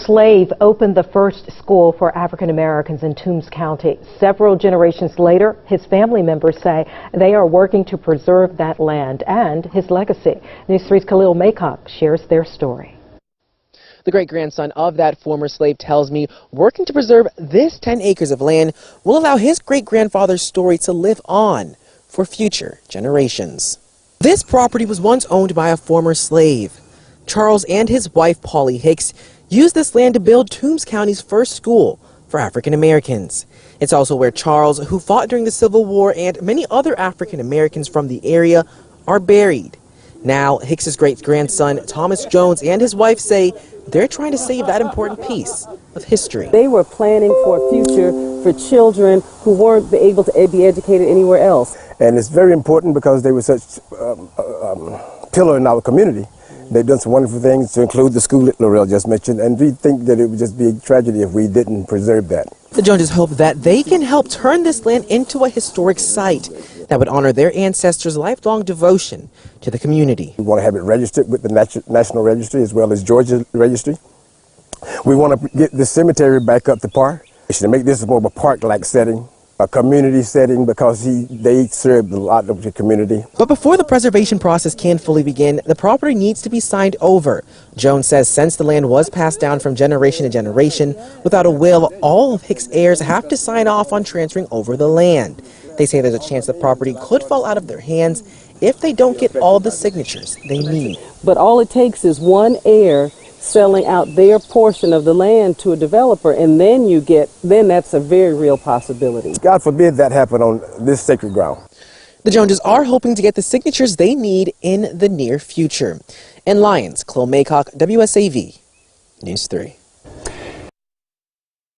slave opened the first school for African Americans in Toombs County. Several generations later, his family members say they are working to preserve that land and his legacy. News 3's Khalil Maycock shares their story. The great-grandson of that former slave tells me working to preserve this 10 acres of land will allow his great-grandfather's story to live on for future generations. This property was once owned by a former slave. Charles and his wife, Polly Hicks, used this land to build Toombs County's first school for African Americans. It's also where Charles, who fought during the Civil War, and many other African Americans from the area are buried. Now, Hicks's great-grandson, Thomas Jones, and his wife say they're trying to save that important piece of history. They were planning for a future for children who weren't able to be educated anywhere else. And it's very important because they were such a pillar in our community. They've done some wonderful things to include the school that Laurel just mentioned, and we think that it would just be a tragedy if we didn't preserve that. The Joneses hope that they can help turn this land into a historic site that would honor their ancestors' lifelong devotion to the community. We want to have it registered with the National Registry as well as Georgia Registry. We want to get the cemetery back up to par. We should make this more of a park-like setting, a community setting, because they served a lot of the community. But before the preservation process can fully begin, the property needs to be signed over. Jones says since the land was passed down from generation to generation, without a will, all of Hicks' heirs have to sign off on transferring over the land. They say there's a chance the property could fall out of their hands if they don't get all the signatures they need. But all it takes is one heir selling out their portion of the land to a developer, and then that's a very real possibility. God forbid that happen on this sacred ground. The Joneses are hoping to get the signatures they need in the near future. In Lyons, Khalil Maycock, WSAV, News 3.